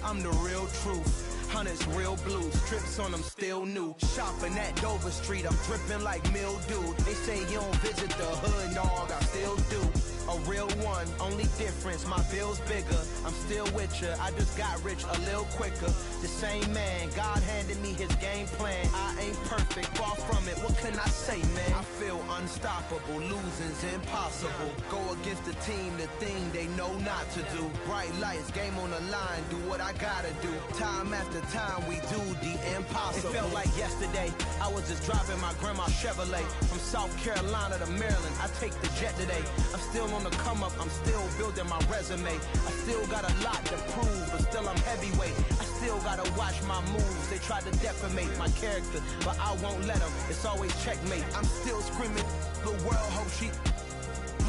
I'm the real truth. Hunters, real blue, strips on them still new. Shopping at Dover Street, I'm dripping like mildew. They say you don't visit the hood, dog, I still do. A real one, only difference, my bill's bigger. I'm still with ya, I just got rich a little quicker. The same man, God handed me his game plan. I ain't perfect, far from it, what can I say, man? I feel unstoppable, losing's impossible. Go against the team, the thing they know not to do. Bright lights, game on the line, do what I gotta do. Time after time, we do the impossible. It felt like yesterday, I was just driving my grandma's Chevrolet. From South Carolina to Maryland, I take the jet today. I'm still on the come up, I'm still building my resume. I still got a lot to prove, but still I'm heavyweight. I still gotta watch my moves, they try to defamate my character, but I won't let them, it's always checkmate. I'm still screaming, the world hope she,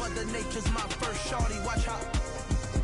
Mother Nature's my first shorty, watch how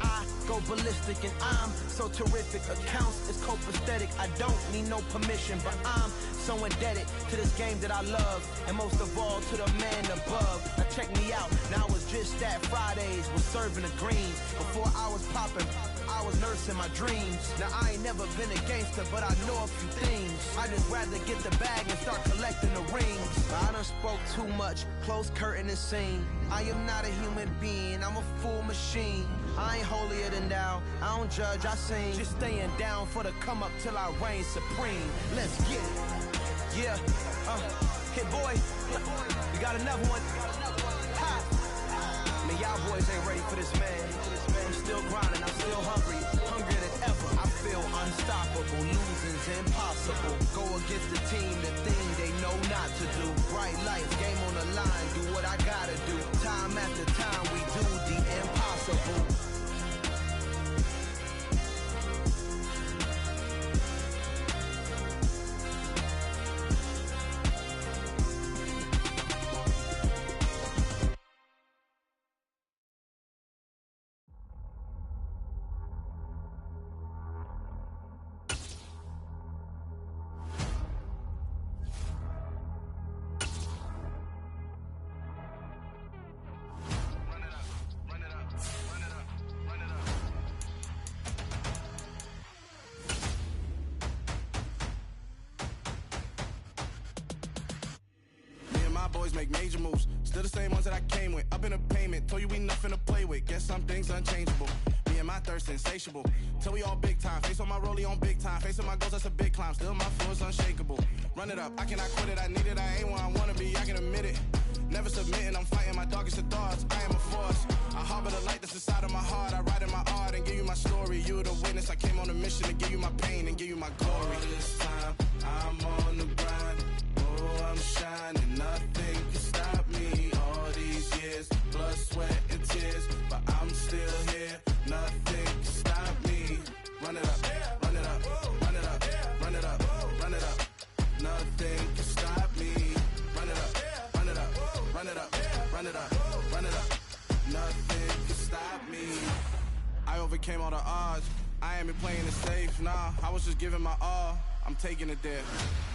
I go ballistic and I'm so terrific. Accounts is copacetic, I don't need no permission, but I'm so indebted to this game that I love, and most of all to the man above. Now check me out, now I was just at Fridays, was serving the greens. Before I was popping, I was nursing my dreams. Now I ain't never been a gangster, but I know a few things. I just rather get the bag and start collecting the rings. I done spoke too much, close curtain and scene. I am not a human being, I'm a full machine. I ain't holier than thou, I don't judge, I sing. Just staying down for the come up till I reign supreme. Let's get it. Yeah, hit boy, we got another one. Ha! Man, y'all boys ain't ready for this, man. I'm still grinding, I'm still hungry, hungrier than ever. I feel unstoppable, losing's impossible. Go against the team, the thing they know not to do. Bright lights, game on the line, do what I gotta do. Time after time, we do the impossible. Boys make major moves, still the same ones that I came with. Up in a payment, told you we nothing to play with. Guess some things unchangeable. Me and my thirst insatiable. Till we all big time. Face on my rollie on big time. Face on my goals, that's a big climb. Still my flow is unshakable. Run it up, I cannot quit it. I need it, I ain't where I wanna be. I can admit it. Never submitting, I'm fighting my darkest of thoughts. I am a force. I harbor the light that's inside of my heart. I write in my art and give you my story. You the witness. I came on a mission to give you my pain and give you my glory. All this time, I'm on the grind. Oh, I'm shining. Nothing can stop me. All these years, blood, sweat, and tears, but I'm still here. Nothing can stop me. Run it up, run it up, run it up, run it up, run it up. Nothing can stop me. Run it up, run it up, run it up, run it up, run it up. Nothing can stop me. I overcame all the odds. I ain't been playing it safe, nah. I was just giving my all. I'm taking it there.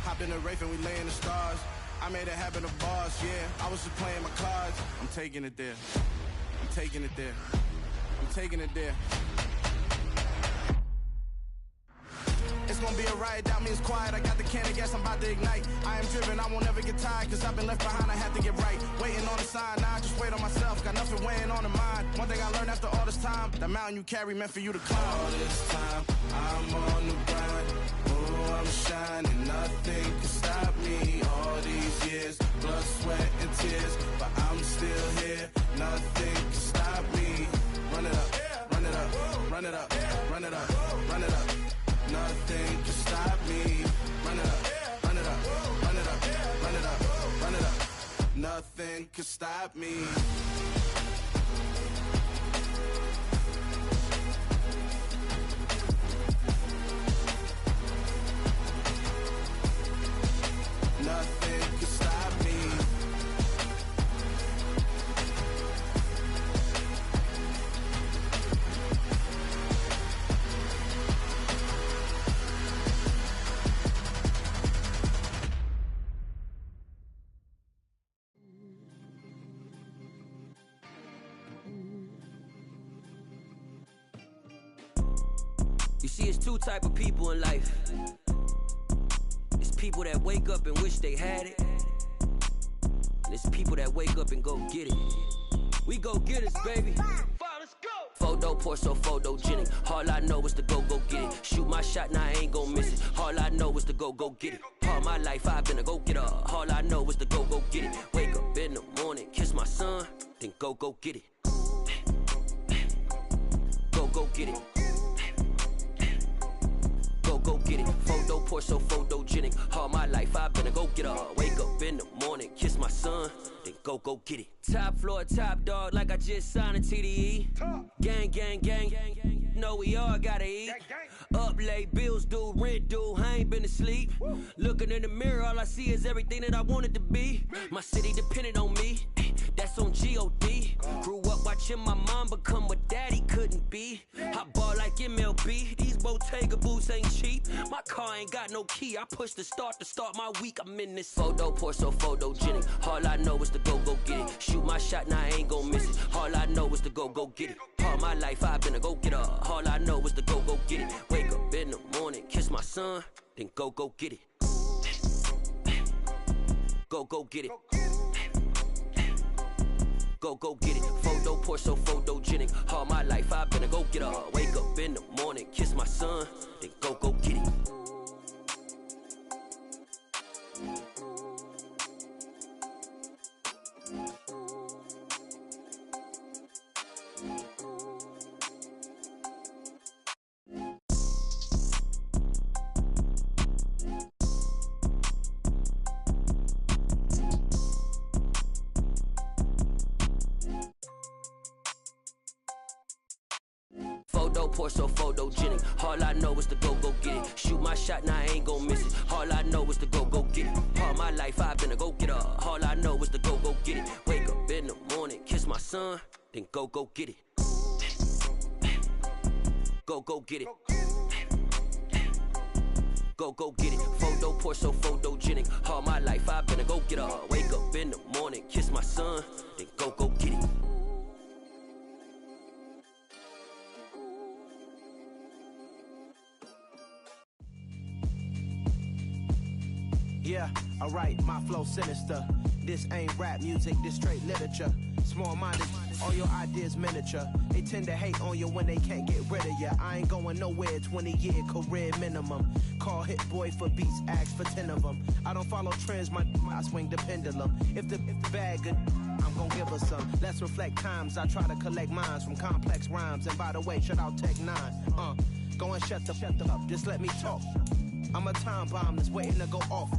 Hop in the Wraith and we lay in the stars. I made it happen to bars, yeah. I was just playing my cards. I'm taking it there. I'm taking it there. I'm taking it there. It's gonna be a riot, doubt me it's quiet. I got the can of gas, I'm about to ignite. I am driven, I won't ever get tired, cause I've been left behind, I have to get right. Waiting on the sign, now I just wait on myself. Got nothing weighing on the mind. One thing I learned after all this time, the mountain you carry meant for you to climb. All this time, I'm on the grind. Oh, I'm shining, nothing can stop me. All these years, blood, sweat, and tears, but I'm still here. Nothing can stop me. Run it up, run it up, run it up, run it up, run it up. Nothing can stop me. Run it up, run it up, run it up, run it up, run it up. Nothing can stop me. Nothing can stop me. See, it's two type of people in life. It's people that wake up and wish they had it. And it's people that wake up and go get it. We go get it, baby. Let's go. Photo pour so photogenic. All I know is to go get it. Shoot my shot, now I ain't gon' miss it. All I know is to go get it. All my life I've been a go-getter. All I know is to go get it. Wake up in the morning, kiss my son, then go get it. Go get it. Go get it. Photo pour so photogenic. All my life I've been a go-getter. Wake up in the morning, kiss my son, then go get it. Top floor, top dog, like I just signed a TDE. Gang. Know we all gotta eat. Up late, bills due, rent due, I ain't been asleep. Looking in the mirror, all I see is everything that I wanted to be. My city depended on me, that's on G.O.D. Grew up watching my mom become what daddy couldn't be. I ball like MLB, these Bottega boots ain't cheap. My car ain't got no key, I push the start to start my week. I'm in this photo pour so photogenic. All I know is to go get it. Shoot my shot, now I ain't gon' miss it. All I know is to go get it. All my life I've been a go-getter. All I know is to go get it. Wake up in the morning, kiss my son, then go get it. Go get it. Go get it. Photo pour so photogenic. All my life I've been a go-getter. Wake up in the morning, kiss my son, then go get it. Photo pour so photogenic. All I know is to go get it. Shoot my shot, now I ain't gon' miss it. All I know is to go get it. All my life I've been a go-getter. All I know is to go get it. Wake up in the morning, kiss my son, then go get it. Go get it. Go get it. Photo pour so photogenic. All my life I've been a go-getter. Wake up in the morning, kiss my son, then go get it. Yeah, alright, my flow sinister. This ain't rap music, this straight literature. Small-minded, all your ideas miniature. They tend to hate on you when they can't get rid of you. I ain't going nowhere, 20-year career minimum. Call Hit Boy for beats, ask for 10 of them. I don't follow trends, I swing the pendulum. If the bag good, I'm gon' give her some. Let's reflect times, I try to collect minds from complex rhymes. And by the way, shout out Tech 9. Go and shut the up, just let me talk. I'm a time bomb that's waiting to go off.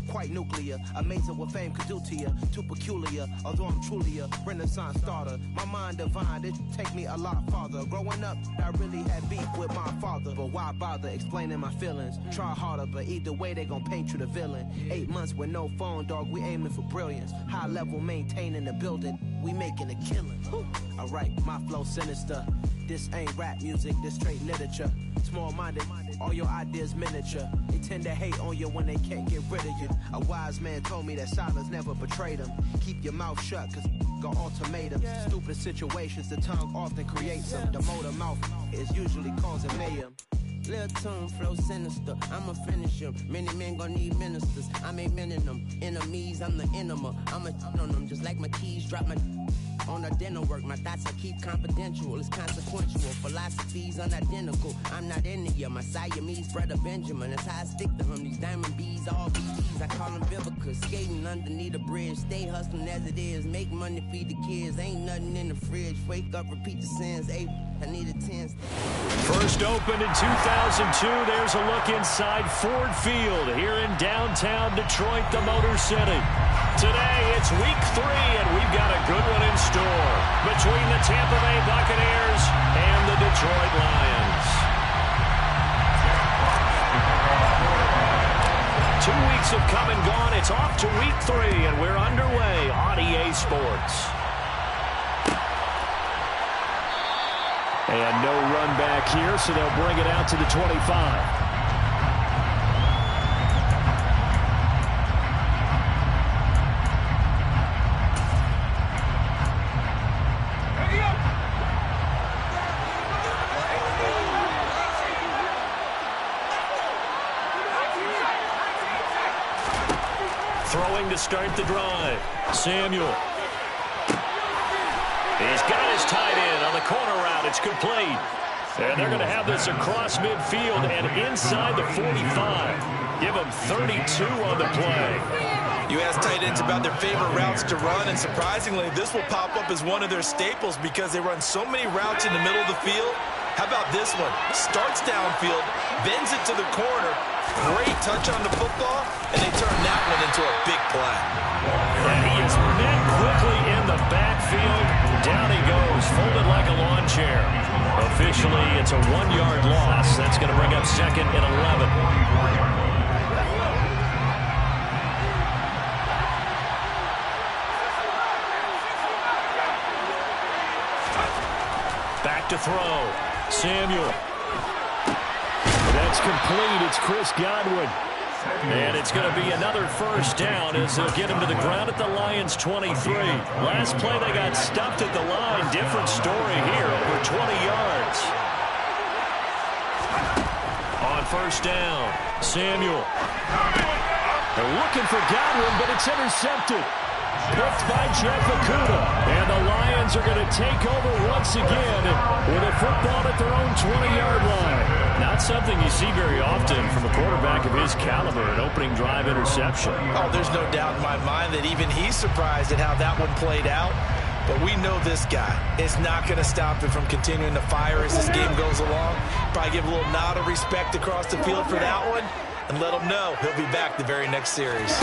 Quite nuclear, amazing what fame could do to you. Too peculiar, although I'm truly a renaissance starter. My mind divine, it take me a lot farther. Growing up, I really had beef with my father. But why bother explaining my feelings? Try harder, but either way they gon' paint you the villain. 8 months with no phone, dog, we aiming for brilliance. High level maintaining the building, we making a killing. Alright, my flow sinister. This ain't rap music, this straight literature. Small-minded, all your ideas miniature. They tend to hate on you when they can't get rid of you. A wise man told me that silence never betrayed him. Keep your mouth shut, cause got ultimatums. Stupid situations, the tongue often creates them. The motor mouth is usually causing mayhem. Lil' tune, flow sinister, I'ma finish him. Many men gon' need ministers, I'm aiming them. Enemies, I'm the enema. I'ma on them, just like my keys, drop my on the dinner work. My thoughts I keep confidential, it's consequential. Philosophies unidentical, I'm not in it yet. My Siamese brother Benjamin, that's how I stick to him. These diamond bees, all BDs, I call them Vivica. Skating underneath the bridge, stay hustling as it is. Make money, feed the kids, ain't nothing in the fridge. Wake up, repeat the sins, hey, I need a 10. First opened in 2002, there's a look inside Ford Field here in downtown Detroit, the Motor City. Today, it's week 3, and we've got a good one in store between the Tampa Bay Buccaneers and the Detroit Lions. 2 weeks have come and gone. It's off to week 3, and we're underway on EA Sports. And no run back here, so they'll bring it out to the 25. Throwing to start the drive. Samuel. He's got his tight end on the corner route. It's complete. And they're going to have this across midfield and inside the 45. Give them 32 on the play. You ask tight ends about their favorite routes to run, and surprisingly, this will pop up as one of their staples because they run so many routes in the middle of the field. How about this one? Starts downfield, bends it to the corner, great touch on the football, and they turn that one into a big play. And he is met quickly in the backfield. Down he goes, folded like a lawn chair. Officially, it's a 1-yard loss. That's going to bring up 2nd and 11. Back to throw. Samuel. That's complete. It's Chris Godwin. And it's going to be another first down as they'll get him to the ground at the Lions' 23. Last play they got stuffed at the line. Different story here, over 20 yards. On first down, Samuel. They're looking for Godwin, but it's intercepted. Picked by Jeff Okudah. And the Lions are going to take over once again with a football at their own 20-yard line. Not something you see very often from a quarterback of his caliber, an opening drive interception. Oh, there's no doubt in my mind that even he's surprised at how that one played out. But we know this guy is not going to stop him from continuing to fire as this game goes along. Probably give a little nod of respect across the field for that one and let him know he'll be back the very next series.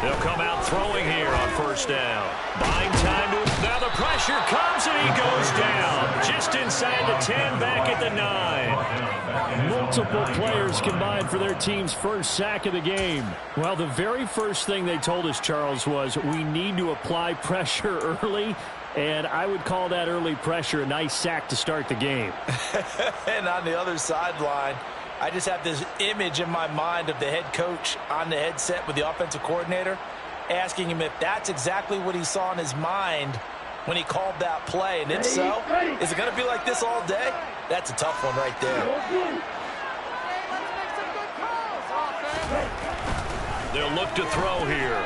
They'll come out throwing here on first down. Buying time to... Now the pressure comes and he goes down. Just inside the 10, back at the 9. Multiple players combined for their team's first sack of the game. Well, the very first thing they told us, Charles, was we need to apply pressure early. And I would call that early pressure a nice sack to start the game. And on the other sideline, I just have this image in my mind of the head coach on the headset with the offensive coordinator asking him if that's exactly what he saw in his mind when he called that play. And if so, is it going to be like this all day? That's a tough one right there. They'll look to throw here.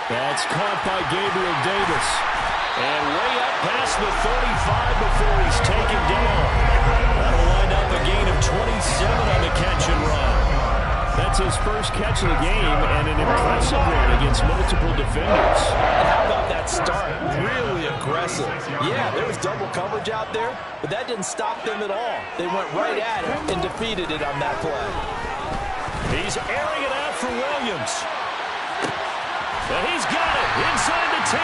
That's caught by Gabriel Davis. And way up past the 35 before he's taken down. That'll wind up a gain of 27 on the catch and run. That's his first catch of the game and an impressive one against multiple defenders. And how about that start? Really aggressive. Yeah, there was double coverage out there, but that didn't stop them at all. They went right at it and defeated it on that play. He's airing it out for Williams. And he's got it inside the 10.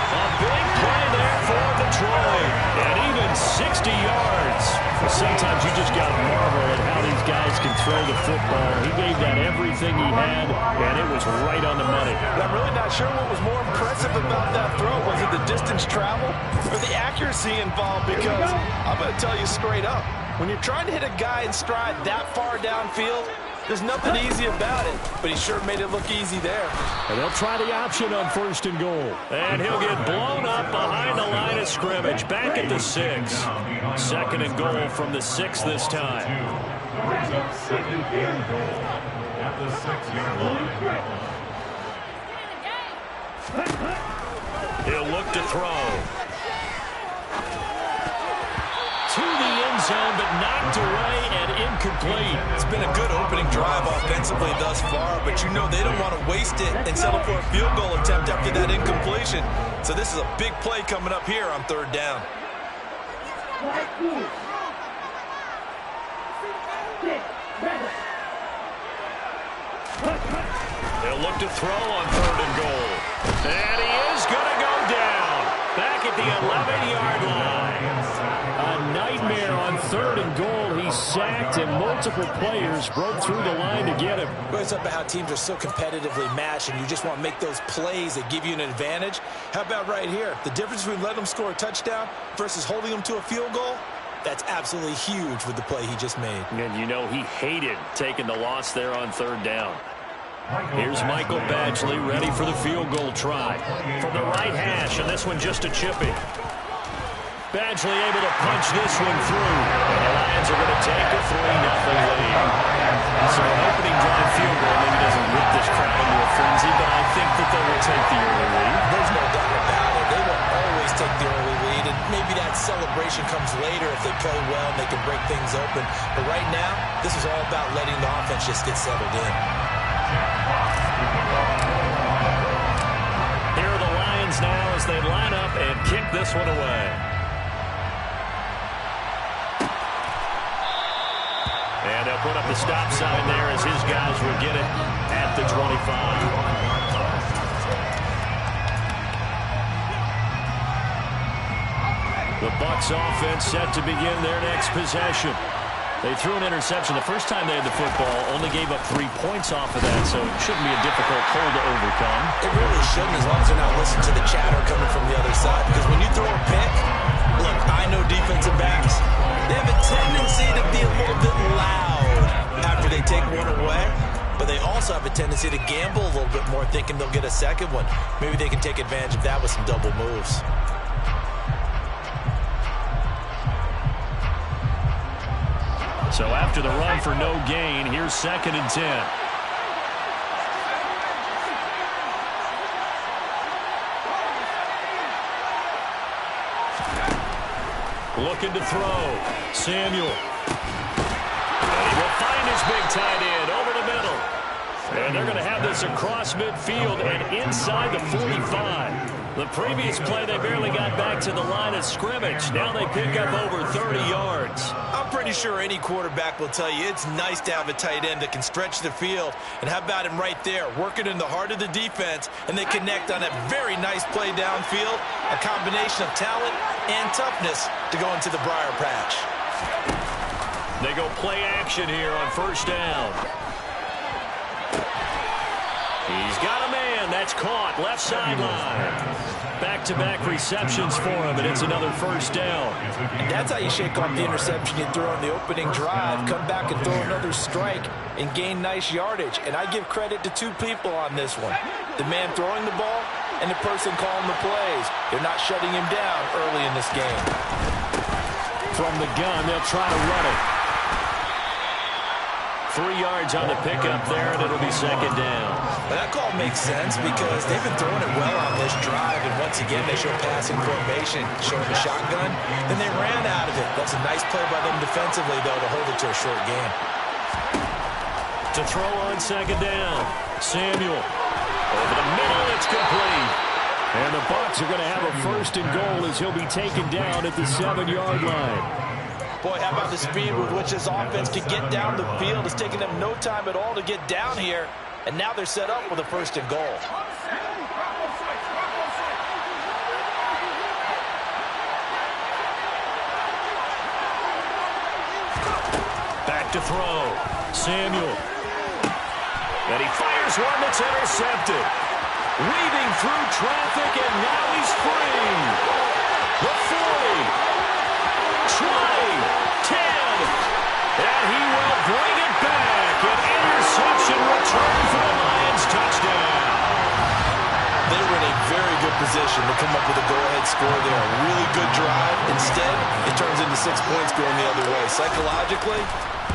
A big play there for Detroit. And even 60 yards. Sometimes you just got to marvel at how these guys can throw the football. He gave that everything he had, and it was right on the money. I'm really not sure what was more impressive about that throw. Was it the distance traveled or the accuracy involved? Because I'm going to tell you straight up, when you're trying to hit a guy in stride that far downfield, there's nothing easy about it, but he sure made it look easy there. And they'll try the option on first and goal. And he'll get blown up behind the line of scrimmage, back at the 6. Second and goal from the 6 this time. Second and goal at the 6-yard line. He'll look to throw. To the end zone, but knocked away and incomplete. It's been a good opening drive offensively thus far, but you know they don't want to waste it and settle for a field goal attempt after that incompletion. So this is a big play coming up here on third down. They'll look to throw on third and goal. And he is going to go down. Back at the 11-yard line. A nightmare on third and goal. He's sacked, and multiple players broke through the line to get him. Well, it's about how teams are so competitively matched, and you just want to make those plays that give you an advantage. How about right here? The difference between letting them score a touchdown versus holding them to a field goal, that's absolutely huge with the play he just made. And you know he hated taking the loss there on third down. Here's Michael Badgley ready for the field goal try. From the right hash, and this one just a chippy. Badgley able to punch this one through. And the Lions are going to take a 3-0 lead. So an opening drive field goal maybe doesn't whip this crowd into a frenzy, but I think that they will take the early lead. There's no doubt about it. They will always take the early lead, and maybe that celebration comes later if they play well and they can break things open. But right now, this is all about letting the offense just get settled in. Here are the Lions now as they line up and kick this one away. And they'll put up the stop sign there as his guys will get it at the 25. The Bucs offense set to begin their next possession. They threw an interception the first time they had the football, only gave up 3 points off of that, so it shouldn't be a difficult hole to overcome. It really shouldn't, as long as they're not listening to the chatter coming from the other side. Because when you throw a pick, look, I know defensive backs, they have a tendency to be a little bit loud after they take one away. But they also have a tendency to gamble a little bit more, thinking they'll get a second one. Maybe they can take advantage of that with some double moves. So after the run for no gain, here's 2nd and 10. Looking to throw. Samuel. And he will find his big tight end over the middle. And they're going to have this across midfield and inside the 45. The previous play, they barely got back to the line of scrimmage. Now they pick up over 30 yards. I'm pretty sure any quarterback will tell you it's nice to have a tight end that can stretch the field. And how about him right there, working in the heart of the defense, and they connect on a very nice play downfield, a combination of talent and toughness to go into the briar patch. They go play action here on 1st down. He's got a man. That's caught. Left sideline. Back-to-back receptions for him, and it's another 1st down. And that's how you shake off the interception you throw on the opening drive. Come back and throw another strike and gain nice yardage. And I give credit to 2 people on this one. The man throwing the ball and the person calling the plays. They're not shutting him down early in this game. From the gun, they'll try to run it. 3 yards on the pickup there, and it'll be 2nd down. Well, that call makes sense because they've been throwing it well on this drive, and once again, they show passing formation, showing the shotgun. Then they ran out of it. That's a nice play by them defensively, though, to hold it to a short game. To throw on 2nd down, Samuel. Over the middle, it's complete. And the Bucs are going to have a 1st and goal as he'll be taken down at the 7-yard line. Boy, how about the speed with which this offense can get down the field? It's taking them no time at all to get down here. And now they're set up with a 1st and goal. Back to throw. Samuel. And he fires one that's intercepted. Weaving through traffic, and now he's free. The 40. 20, 10, and he will bring it back. An interception return for the Lions touchdown. They were in a very good position to come up with a go-ahead score there. A really good drive. Instead, it turns into 6 points going the other way. Psychologically,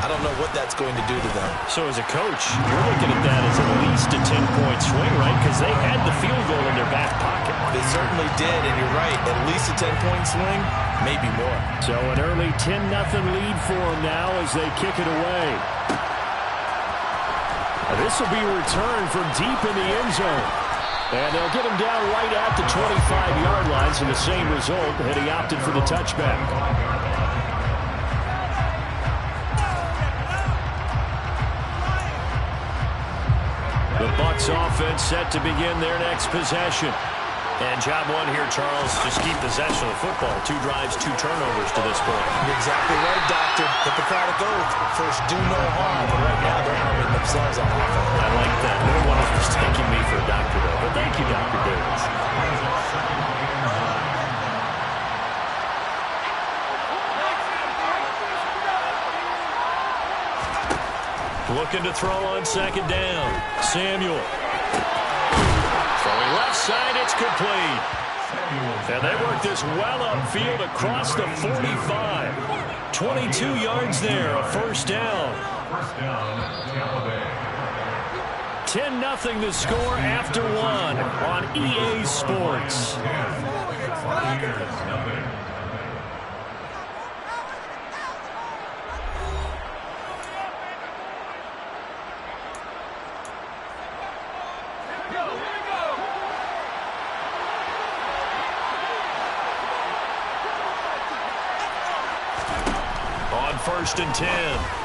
I don't know what that's going to do to them. So as a coach, you're looking at that as at least a 10-point swing, right? Because they had the field goal in their back pocket. They certainly did, and you're right. At least a 10-point swing, maybe more. So an early 10-0 lead for them now as they kick it away. This will be returned from deep in the end zone. And they'll get him down right at the 25-yard line, so the same result, and he opted for the touchback. The Bucs offense set to begin their next possession. And job one here, Charles, just keep possession of the football. 2 drives, 2 turnovers to this point. You're exactly right, Doctor. Hippocratic oath. First, do no harm. But right now, they're harming themselves on offense. I like that. No one is mistaking me for a doctor, though. But thank you, Dr. Davis. Looking to throw on 2nd down. Samuel. Throwing left side, it's complete. And they work this well upfield across the 45. 22 yards there, a first down. 10-0 the score after one on EA Sports. On 1st and 10,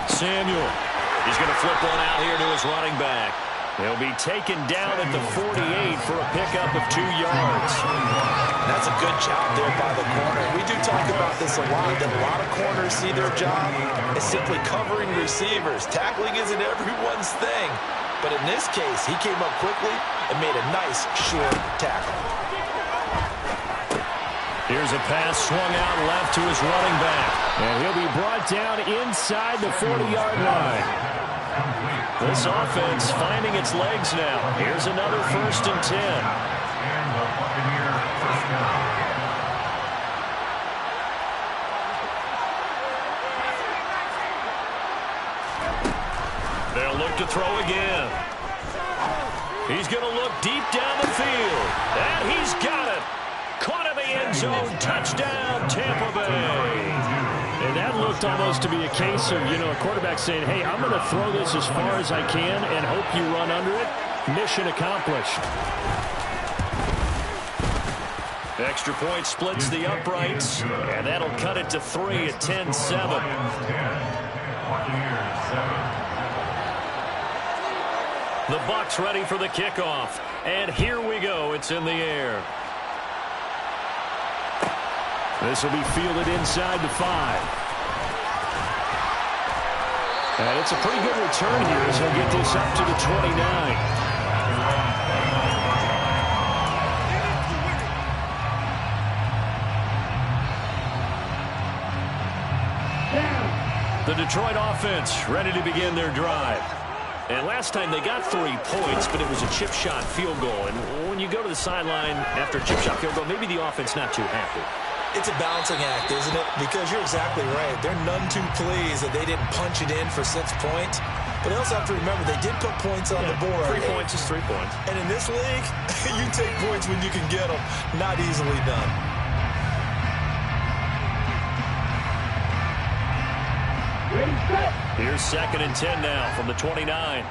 Samuel. He's going to flip one out here to his running back. He'll be taken down at the 48 for a pickup of 2 yards. That's a good job there by the corner. We do talk about this a lot, that a lot of corners see their job as simply covering receivers. Tackling isn't everyone's thing. But in this case, he came up quickly and made a nice, short tackle. Here's a pass swung out left to his running back. And he'll be brought down inside the 40-yard line. This offense finding its legs now. Here's another 1st and 10. They'll look to throw again. He's going to look deep down the field. And he's got it. Caught in the end zone. Touchdown, Tampa Bay. And that looked almost to be a case of, a quarterback saying, hey, I'm going to throw this as far as I can and hope you run under it. Mission accomplished. Extra point splits the uprights, and that'll cut it to 3 at 10-7. The Bucs ready for the kickoff. And here we go. It's in the air. This will be fielded inside the 5. And it's a pretty good return here as he'll get this up to the 29. The Detroit offense ready to begin their drive. And last time they got 3 points, but it was a chip shot field goal. And when you go to the sideline after a chip shot field goal, maybe the offense not too happy. It's a balancing act, isn't it? Because you're exactly right. They're none too pleased that they didn't punch it in for 6 points. But they also have to remember they did put points on the board. 3 points is 3 points. And in this league, you take points when you can get them. Not easily done. Here's 2nd and 10 now from the 29.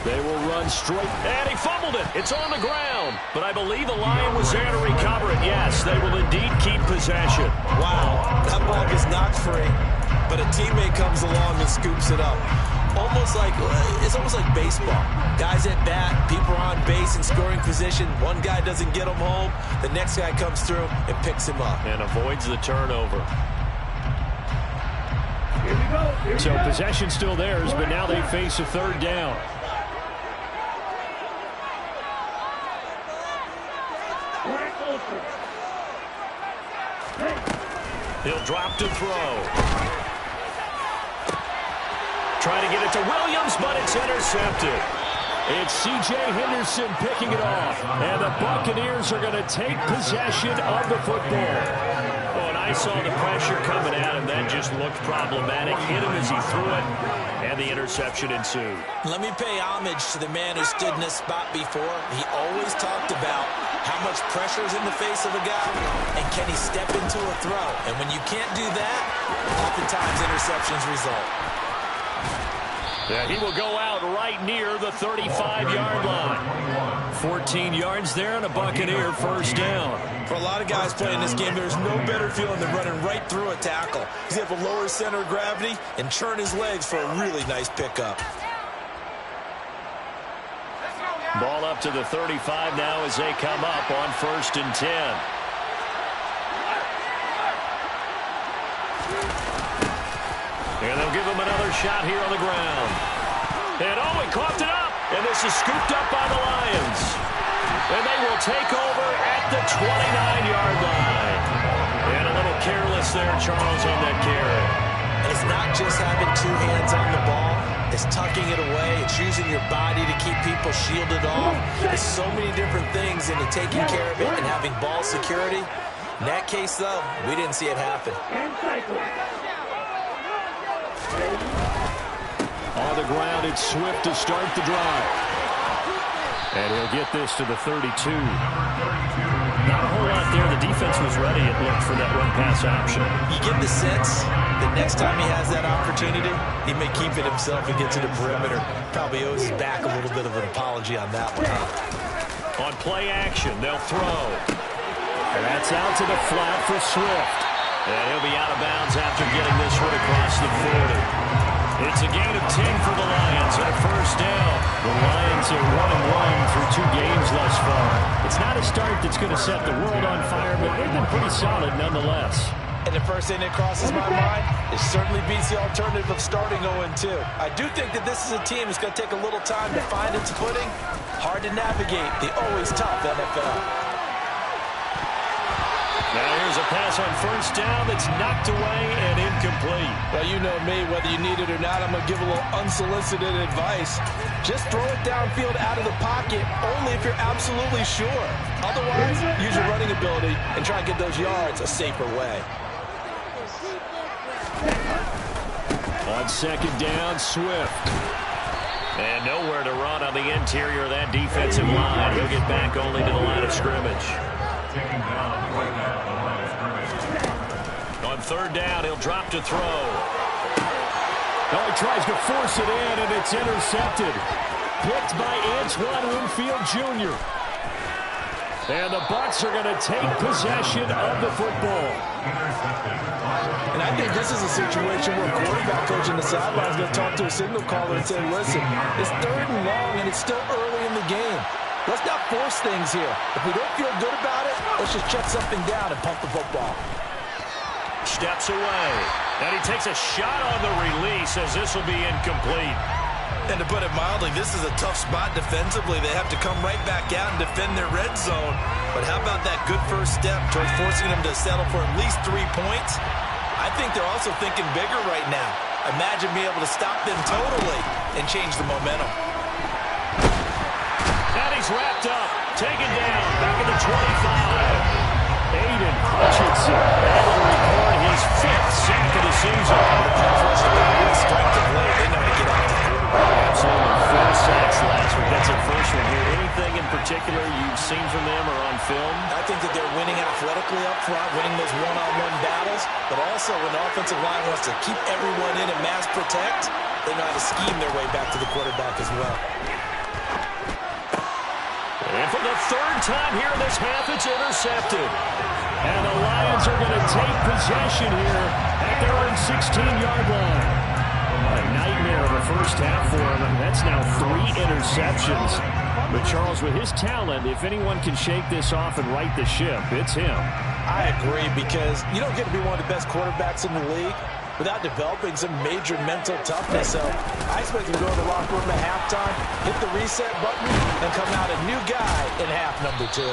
They will run straight, and he fumbled it. It's on the ground, but I believe the Lion was there to recover it. Yes, they will indeed keep possession. Wow, that ball gets knocked free, but a teammate comes along and scoops it up. It's almost like baseball. Guys at bat, people are on base in scoring position. One guy doesn't get him home, the next guy comes through and picks him up. And avoids the turnover. So possession still theirs, but now they face a 3rd down. He'll drop to throw. Trying to get it to Williams, but it's intercepted. It's C.J. Henderson picking it off. And the Buccaneers are going to take possession of the football. Oh, and I saw the pressure coming at him. That just looked problematic. Hit him as he threw it, and the interception ensued. Let me pay homage to the man who stood in this spot before. He always talked about how much pressure is in the face of a guy, and can he step into a throw? And when you can't do that, oftentimes interceptions result. Yeah, he will go out right near the 35-yard line. 14 yards there and a Buccaneer 1st down. For a lot of guys playing this game, there's no better feeling than running right through a tackle. He's able to lower his center of gravity and churn his legs for a really nice pickup. Ball up to the 35 now as they come up on 1st and 10. And they'll give him another shot here on the ground. And he coughed it up. And this is scooped up by the Lions. And they will take over at the 29-yard line. And a little careless there, Charles, on that carry. And it's not just having two hands on the ball. It's tucking it away. It's using your body to keep people shielded off. There's so many different things into taking care of it and having ball security. In that case, though, we didn't see it happen. On the ground, it's Swift to start the drive. And he'll get this to the 32. Not a whole lot there. The defense was ready, it looked, for that run-pass option. You get the sense that next time he has that opportunity, he may keep it himself and get to the perimeter. Probably owes his back a little bit of an apology on that one. On play action, they'll throw. And that's out to the flat for Swift. And he'll be out of bounds after getting this one across the 40. It's a gain of 10 for the Lions and a first down. The Lions are 1-1 through 2 games thus far. It's not a start that's going to set the world on fire, but they've been pretty solid nonetheless. And the first thing that crosses my mind, it certainly beats the alternative of starting 0-2. I do think that this is a team that's going to take a little time to find its footing. Hard to navigate the always tough NFL. Now here's a pass on first down that's knocked away and incomplete. Well, you know me, whether you need it or not, I'm going to give a little unsolicited advice. Just throw it downfield out of the pocket, only if you're absolutely sure. Otherwise, use your running ability and try and get those yards a safer way. On second down, Swift. And nowhere to run on the interior of that defensive line. He'll get back only to the line of scrimmage. On third down, he'll drop to throw. Oh, he tries to force it in, and it's intercepted. Picked by Antoine Winfield Jr. And the Bucs are going to take possession of the football. And I think this is a situation where a quarterback coach in the sideline is going to talk to a signal caller and say, listen, it's 3rd and long, and it's still early in the game. Let's not force things here. If we don't feel good about it, let's just check something down and pump the football. Steps away. And he takes a shot on the release as this will be incomplete. And to put it mildly, this is a tough spot defensively. They have to come right back out and defend their red zone. But how about that good first step towards forcing them to settle for at least 3 points? I think they're also thinking bigger right now. Imagine being able to stop them totally and change the momentum. And he's wrapped up, taken down, back at the 25. Aiden Hutchinson able to record his 5th sack of the season. The pass rush is the real strength of late. They know how to get out the quarterback. Absolutely, 4 sacks last week. That's their first one here. Anything in particular you've seen from them or on film? I think that they're winning athletically up front, winning those one-on-one battles, but also when the offensive line wants to keep everyone in and mass protect, they know how to scheme their way back to the quarterback as well. And for the 3rd time here in this half, it's intercepted. And the Lions are going to take possession here at their own 16-yard line. A nightmare of a first half for him, and that's now 3 interceptions. But Charles, with his talent, if anyone can shake this off and right the ship, it's him. I agree, because you don't get to be one of the best quarterbacks in the league without developing some major mental toughness. So I expect him to go to the locker room at halftime, hit the reset button, and come out a new guy in half number 2.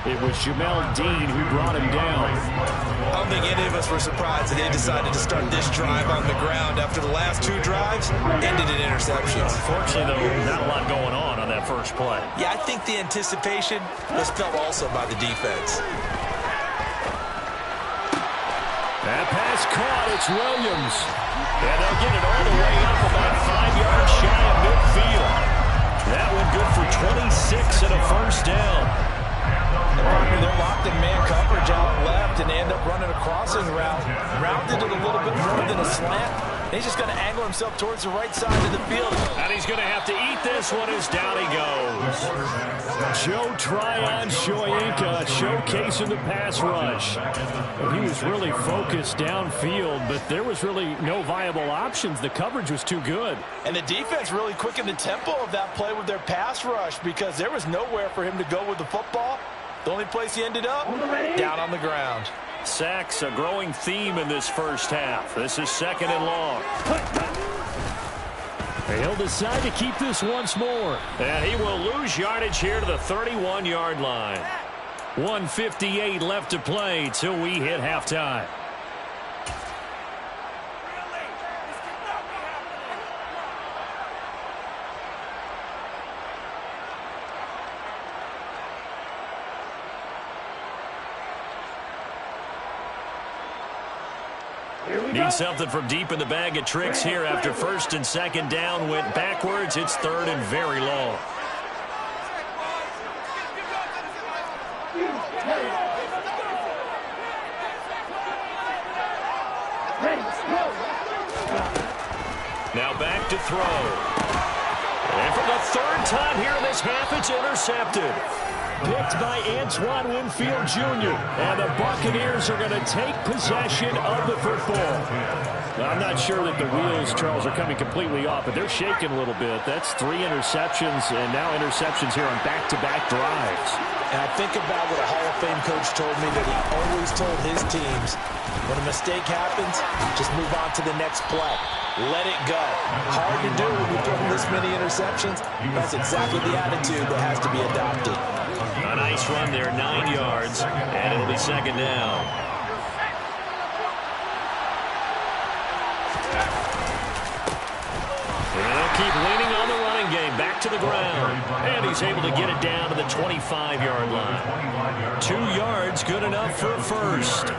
It was Jamel Dean who brought him down. I don't think any of us were surprised that they decided to start this drive on the ground after the last 2 drives ended in interceptions. Unfortunately, though, not a lot going on that first play. Yeah, I think the anticipation was felt also by the defense. That pass caught. It's Williams. And they'll get it all the way up about 5 yards shy of midfield. That one good for 26 and a first down. They're locked in man coverage out left, and they end up running a crossing route. Rounded it a little bit more than a slant. He's just going to angle himself towards the right side of the field. And he's going to have to eat this one as down he goes. Joe Tryon-Shoyinka showcasing the pass rush. And he was really focused downfield, but there was really no viable options. The coverage was too good. And the defense really quickened the tempo of that play with their pass rush, because there was nowhere for him to go with the football. The only place he ended up, down on the ground. Sacks, a growing theme in this first half. This is 2nd and long. He'll decide to keep this once more. And he will lose yardage here to the 31-yard line. 1:58 left to play till we hit halftime. Need something from deep in the bag of tricks here after first and second down went backwards. It's third and very long. Now back to throw. And for the third time here in this half, it's intercepted. Picked by Antoine Winfield Jr. And the Buccaneers are going to take possession of the football. I'm not sure that the wheels, Charles, are coming completely off, but they're shaking a little bit. That's 3 interceptions, and now interceptions here on back-to-back drives. And I think about what a Hall of Fame coach told me that he always told his teams, when a mistake happens, just move on to the next play. Let it go. Hard to do when you're throwing this many interceptions. That's exactly the attitude that has to be adopted. A nice run there, 9 yards, and it'll be second down. And they'll keep leaning on the running game, back to the ground. And he's able to get it down to the 25-yard line. 2 yards, good enough for a first.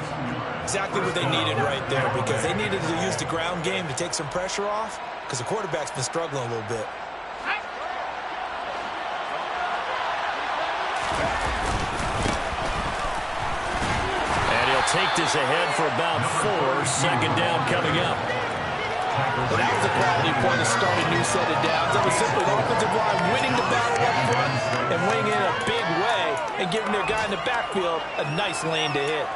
Exactly what they needed right there, because they needed to use the ground game to take some pressure off, because the quarterback's been struggling a little bit. And he'll take this ahead for about 4. Second down coming up. Well, that was a quality point to start a new set of downs. That was simply the offensive line winning the battle up front and winning in a big way and giving their guy in the backfield a nice lane to hit.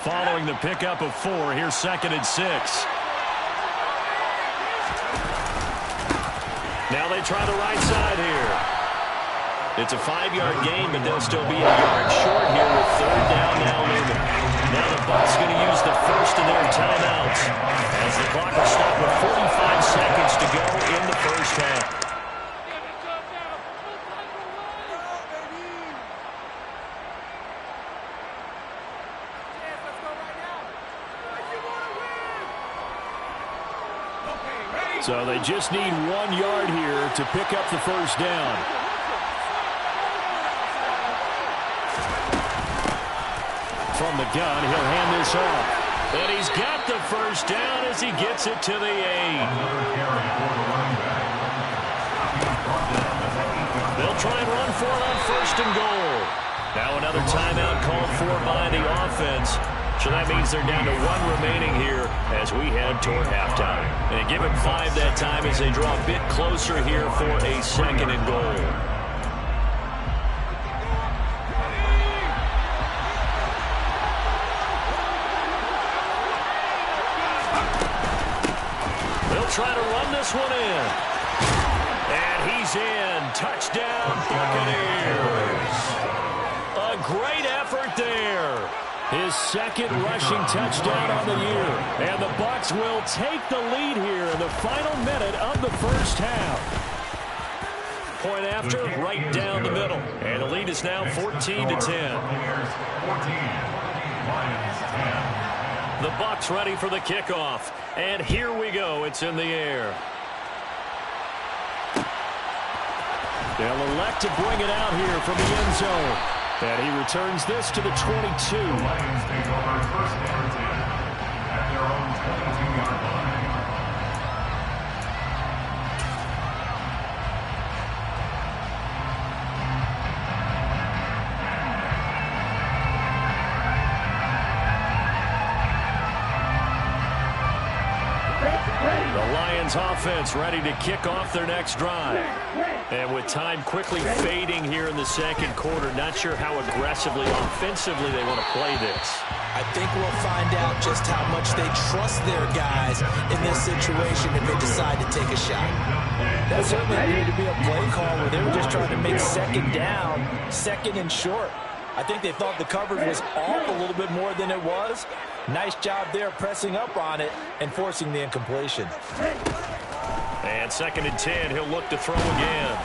Following the pickup of 4, here's second and 6. Now they try the right side here. It's a 5-yard gain, but they'll still be a yard short here with third down now looming. Now the Bucs going to use the first of their timeouts as the clock will stop with 45 seconds to go in the first half. So they just need 1 yard here to pick up the first down. From the gun, he'll hand this off. And he's got the first down as he gets it to the 8. They'll try and run for it on first and goal. Now another timeout called for by the offense. So that means they're down to 1 remaining here as we head toward halftime. And give him 5 that time as they draw a bit closer here for a second and goal. They'll try to run this one in. And he's in. Touchdown, Buccaneers. A great effort there. His second rushing touchdown on the year. And the Bucs will take the lead here in the final minute of the first half. Point after, right down the middle. And the lead is now 14-10. The Bucs ready for the kickoff. And here we go. It's in the air. They'll elect to bring it out here from the end zone. And he returns this to the 22. Lions take over first and 10 at their own 22-yard line. The Lions offense ready to kick off their next drive. And with time quickly fading here in the second quarter, not sure how aggressively, offensively they want to play this. I think we'll find out just how much they trust their guys in this situation if they decide to take a shot. That certainly needed to be a play call where they were just trying to make second down, second and short. I think they thought the coverage was off a little bit more than it was. Nice job there pressing up on it and forcing the incompletion. And second and 10, he'll look to throw again.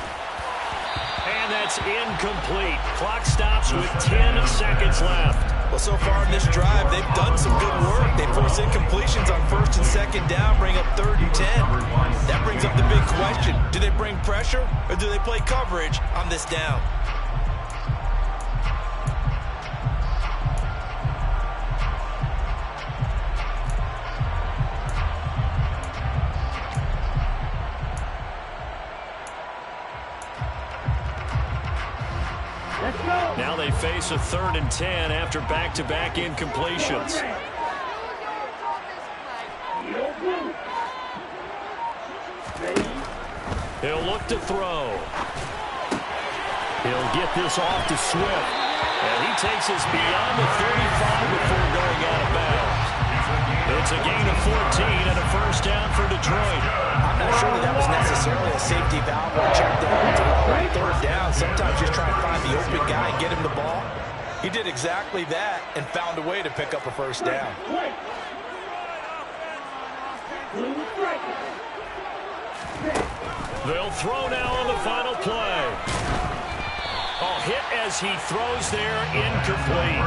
And that's incomplete. Clock stops with 10 seconds left. Well, so far in this drive, they've done some good work. They force incompletions on 1st and 2nd down, bring up 3rd and 10. That brings up the big question. Do they bring pressure or do they play coverage on this down? Now they face a 3rd and 10 after back-to-back incompletions. He'll look to throw. He'll get this off to Swift. And he takes us beyond the 35 before going out of bounds. It's a gain of 14 and a 1st down for Detroit. I'm not sure that was necessarily a safety valve or a check down to right 3rd down. Sometimes just try and find the open guy and get him the ball. He did exactly that and found a way to pick up a 1st down. They'll throw now on the final play. Oh, hit as he throws there, incomplete.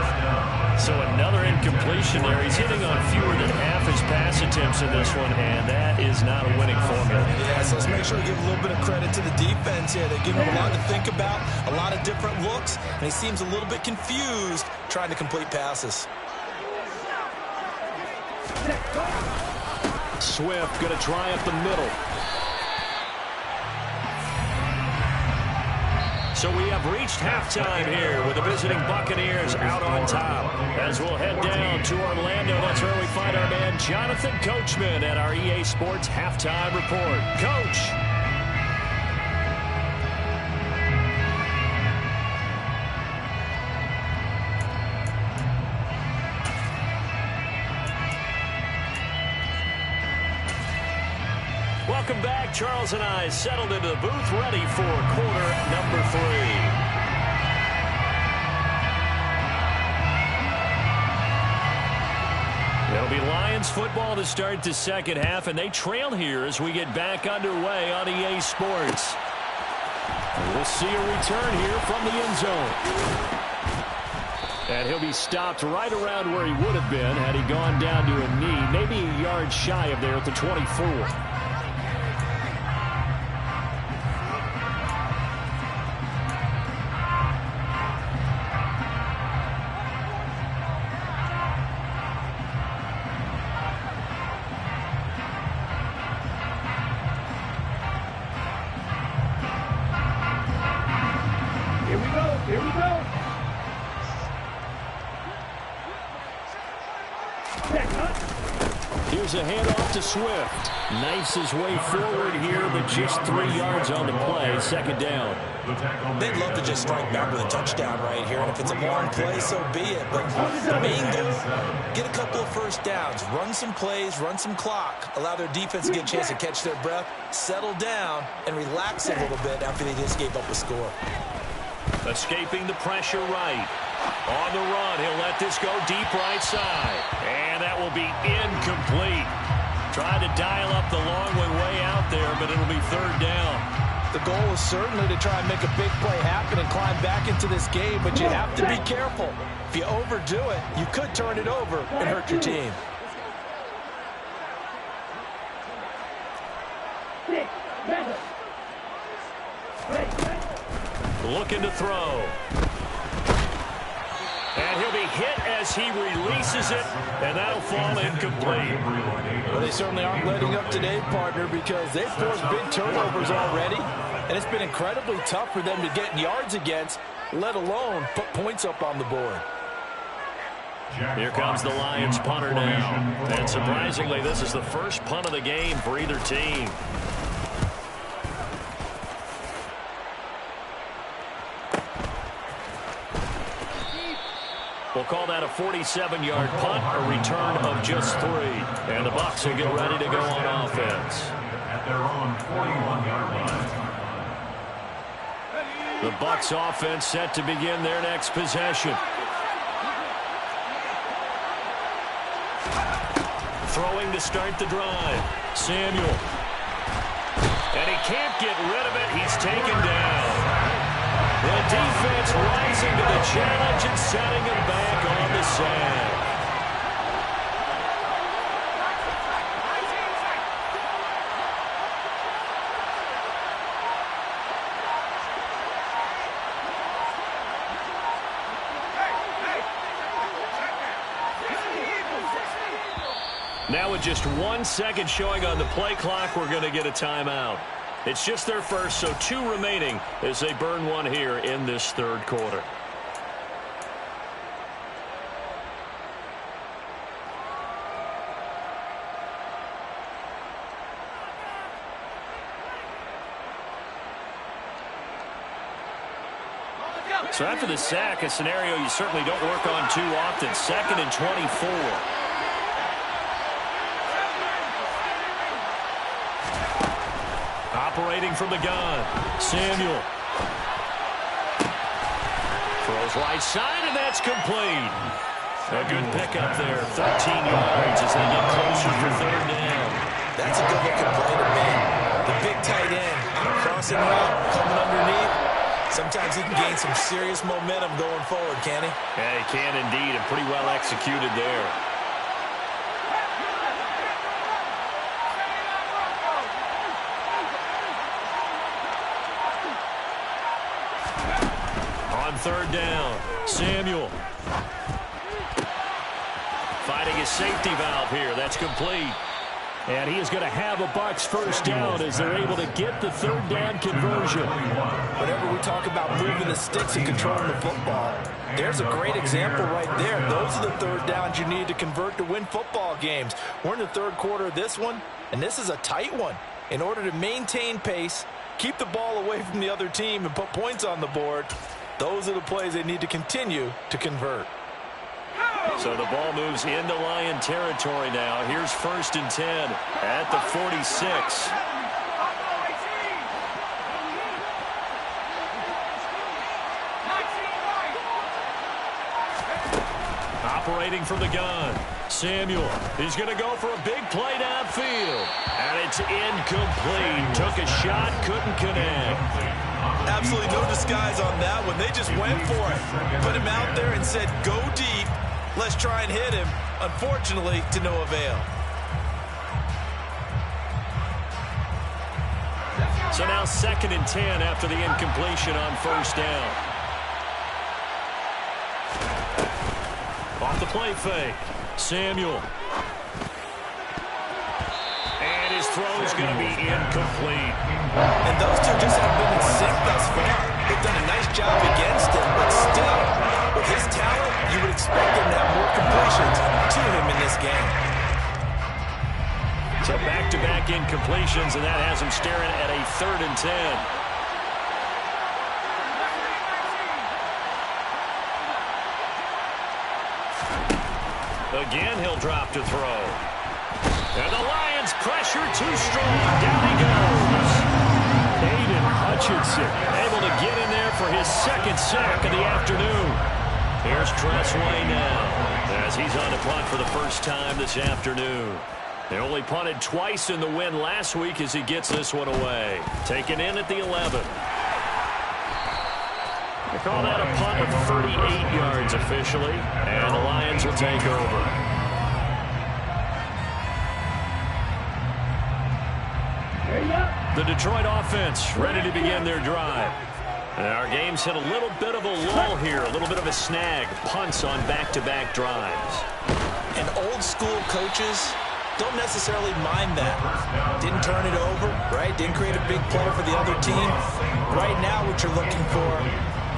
So another incompletion there. He's hitting on fewer than half his pass attempts in this one, and that is not a winning formula. Yeah, so let's make sure we give a little bit of credit to the defense here. They give him a lot to think about, a lot of different looks, and he seems a little bit confused trying to complete passes. Swift going to try up the middle. So we have reached halftime here with the visiting Buccaneers out on top. As we'll head down to Orlando, that's where we find our man Jonathan Coachman at our EA Sports Halftime Report. Coach. Welcome back. Charles and I settled into the booth, ready for quarter number 3. It'll be Lions football to start the 2nd half, and they trail here as we get back underway on EA Sports. And we'll see a return here from the end zone. And he'll be stopped right around where he would have been had he gone down to a knee, maybe a yard shy of there at the 24. Here's a handoff to Swift. Knifes his way forward here, but just 3 yards on the play. 2nd down. They'd love to just strike back with a touchdown right here, and if it's a long play, so be it. But the main goal, get a couple of 1st downs, run some plays, run some clock, allow their defense to get a chance to catch their breath, settle down, and relax a little bit after they just gave up a score. Escaping the pressure right. On the run, he'll let this go deep right side. And that will be incomplete. Tried to dial up the long way out there, but it'll be 3rd down. The goal is certainly to try and make a big play happen and climb back into this game, but you have to be careful. If you overdo it, you could turn it over and hurt your team. Looking to throw. And he'll be hit as he releases it, and that'll fall incomplete. Well, they certainly aren't letting up today, partner, because they've forced big turnovers already, and it's been incredibly tough for them to get yards against, let alone put points up on the board. Here comes the Lions punter now. And surprisingly, this is the first punt of the game for either team. We'll call that a 47-yard punt, a return of just 3. And the Bucs will get ready to go on offense. At their own 41-yard line. The Bucs offense set to begin their next possession. Throwing to start the drive. Samuel. And he can't get rid of it. He's taken down. The defense rising to the challenge and setting him back on the the sack. Now with just 1 second showing on the play clock, we're going to get a timeout. It's just their first, so 2 remaining as they burn one here in this third quarter. So after the sack, a scenario you certainly don't work on too often. 2nd and 24. Operating from the gun, Samuel. Throws right side, and that's complete. A good pickup there, 13 yards as they get closer for 3rd down. That's a good-looking play to me. The big tight end on a crossing route, coming underneath. Sometimes he can gain some serious momentum going forward, can he? Yeah, he can indeed, and pretty well executed there. On 3rd down, Samuel. Finding his safety valve here. That's complete. And he is going to have a Bucs first down as they're able to get the 3rd down conversion. Whenever we talk about moving the sticks and controlling the football, there's a great example right there. Those are the 3rd downs you need to convert to win football games. We're in the 3rd quarter of this one, and this is a tight one. In order to maintain pace, keep the ball away from the other team, and put points on the board, those are the plays they need to continue to convert. So the ball moves into Lion territory now. Here's 1st and 10 at the 46. Operating from the gun, Samuel. He's going to go for a big play downfield. And it's incomplete. Took a shot, couldn't connect. Absolutely no disguise on that one. They just went for it. Put him out there and said, go deep. Let's try and hit him. Unfortunately, to no avail. So now 2nd and 10 after the incompletion on 1st down. Off the play fake, Samuel. And his throw is going to be incomplete. And those two just haven't been in sync thus far. They've done a nice job against him, but still, with his talent, you would expect him to have more completions to him in this game. So back-to-back incompletions, and that has him staring at a 3rd and 10. Again, he'll drop to throw. And the Lions pressure too strong. Down he goes. Aiden Hutchinson able to get in there for his 2nd sack of the afternoon. Here's Tressway now as he's on the punt for the first time this afternoon. They only punted twice in the win last week as he gets this one away. Taken in at the 11. They call that a punt of 38 yards officially, and the Lions will take over. The Detroit offense ready to begin their drive. And our game's hit a little bit of a lull here, a little bit of a snag. Punts on back-to-back drives. And old school coaches don't necessarily mind that. Didn't turn it over, right? Didn't create a big play for the other team. Right now what you're looking for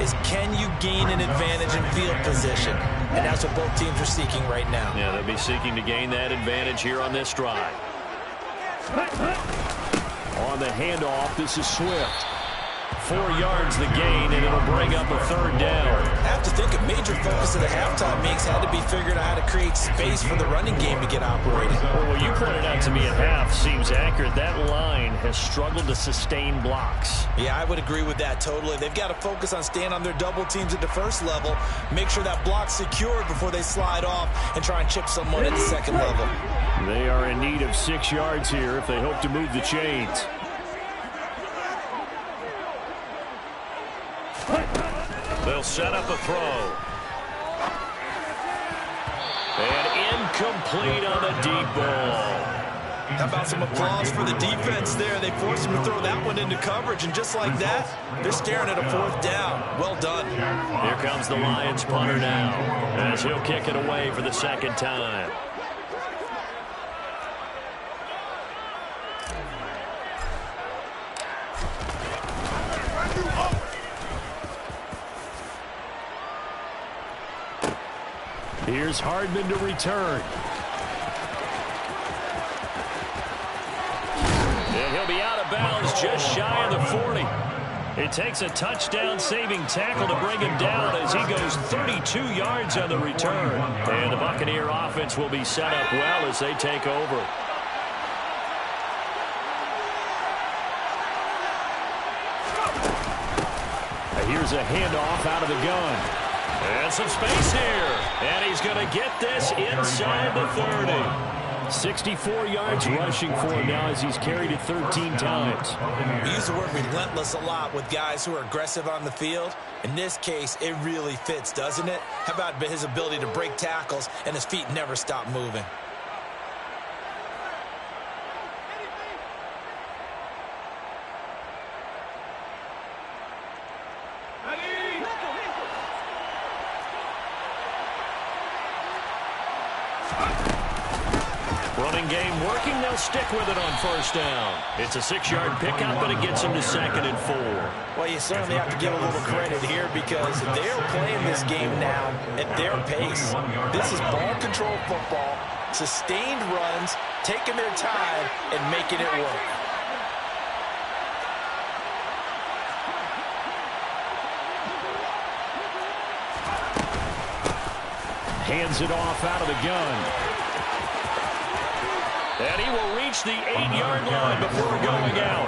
is, can you gain an advantage in field position? And that's what both teams are seeking right now. Yeah, they'll be seeking to gain that advantage here on this drive. On the handoff, this is Swift. 4 yards the gain, and it'll bring up a 3rd down. I have to think a major focus of the halftime makes had to be figuring out how to create space for the running game to get operating. Well, what you pointed out to me at half seems accurate. That line has struggled to sustain blocks. Yeah, I would agree with that totally. They've got to focus on staying on their double teams at the first level, make sure that block's secured before they slide off and try and chip someone at the second level. They are in need of 6 yards here if they hope to move the chains. They'll set up a throw. And incomplete on the deep ball. How about some applause for the defense there? They forced him to throw that one into coverage, and just like that, they're staring at a 4th down. Well done. Here comes the Lions punter now, as he'll kick it away for the 2nd time. Here's Hardman to return. And he'll be out of bounds just shy of the 40. It takes a touchdown-saving tackle to bring him down as he goes 32 yards on the return. And the Buccaneer offense will be set up well as they take over. Here's a handoff out of the gun. And some space here. And he's going to get this inside the 30. 64 yards rushing for him now as he's carried it 13 times. We use the word relentless a lot with guys who are aggressive on the field. In this case, it really fits, doesn't it? How about his ability to break tackles and his feet never stop moving? Running game working. They'll stick with it on 1st down. It's a 6-yard pickup, and it gets them to 2nd and 4. Well, you certainly have to give a little credit here because they're playing this game now at their pace. This is ball control football, sustained runs, taking their time, and making it work. Hands it off out of the gun. And he will reach the 8-yard line before going out.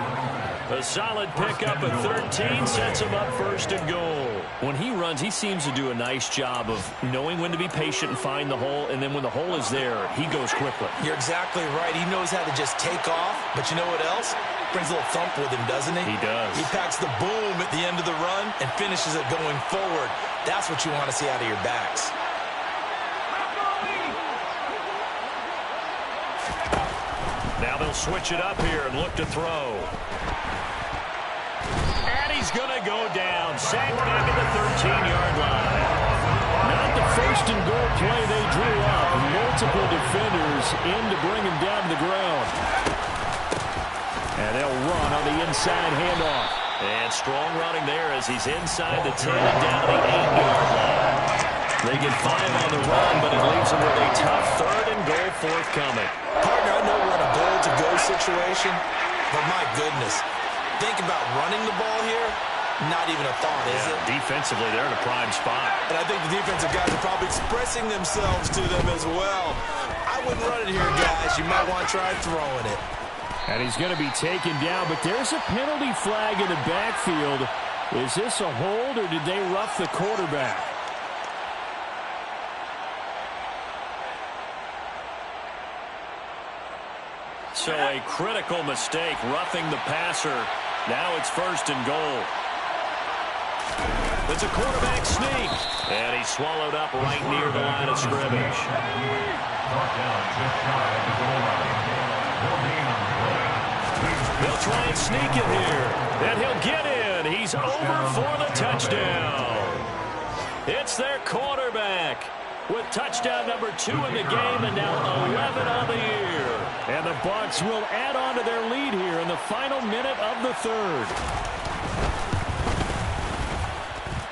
A solid pickup at 13 sets him up 1st and goal. When he runs, he seems to do a nice job of knowing when to be patient and find the hole, and then when the hole is there, he goes quickly. You're exactly right. He knows how to just take off, but you know what else? Brings a little thump with him, doesn't he? He does. He packs the boom at the end of the run and finishes it going forward. That's what you want to see out of your backs. Now they'll switch it up here and look to throw. And he's going to go down. Sacked back at the 13-yard line. Not the 1st and goal play they drew up. Multiple defenders in to bring him down to the ground. And they'll run on the inside handoff. And strong running there as he's inside the 10 and down to the 8-yard line. They get 5 on the run, but it leaves them with a tough 3rd and goal forthcoming. Partner, I know we're in a goal-to-go situation, but my goodness, think about running the ball here. Not even a thought, is it? Defensively, they're in a prime spot. And I think the defensive guys are probably expressing themselves to them as well. I wouldn't run it here, guys. You might want to try throwing it. And he's going to be taken down, but there's a penalty flag in the backfield. Is this a hold, or did they rough the quarterback? So a critical mistake, roughing the passer. Now it's 1st and goal. It's a quarterback sneak. And he's swallowed up right near the line of scrimmage. They'll try and sneak it here. And he'll get in. He's over for the touchdown. It's their quarterback with touchdown number 2 in the game and now 11 on the year. And the Bucs will add on to their lead here in the final minute of the 3rd.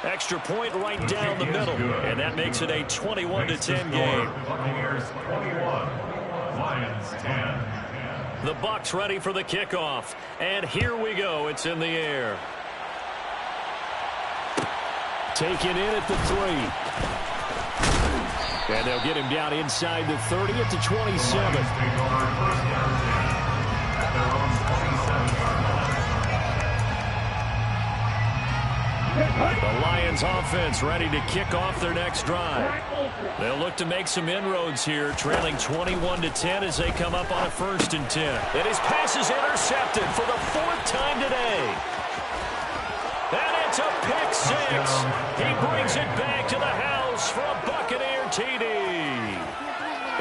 Extra point right down the middle, and that makes it a 21-10 game. Buccaneers 21, Lions 10. The Bucs ready for the kickoff, and here we go. It's in the air. Taken in at the 3. And they'll get him down inside the 30 at the 27. The Lions offense ready to kick off their next drive. They'll look to make some inroads here, trailing 21-10 as they come up on a 1st and 10. And his pass is intercepted for the 4th time today. And it's a pick 6. He brings it back to the house for a Buccaneer TD.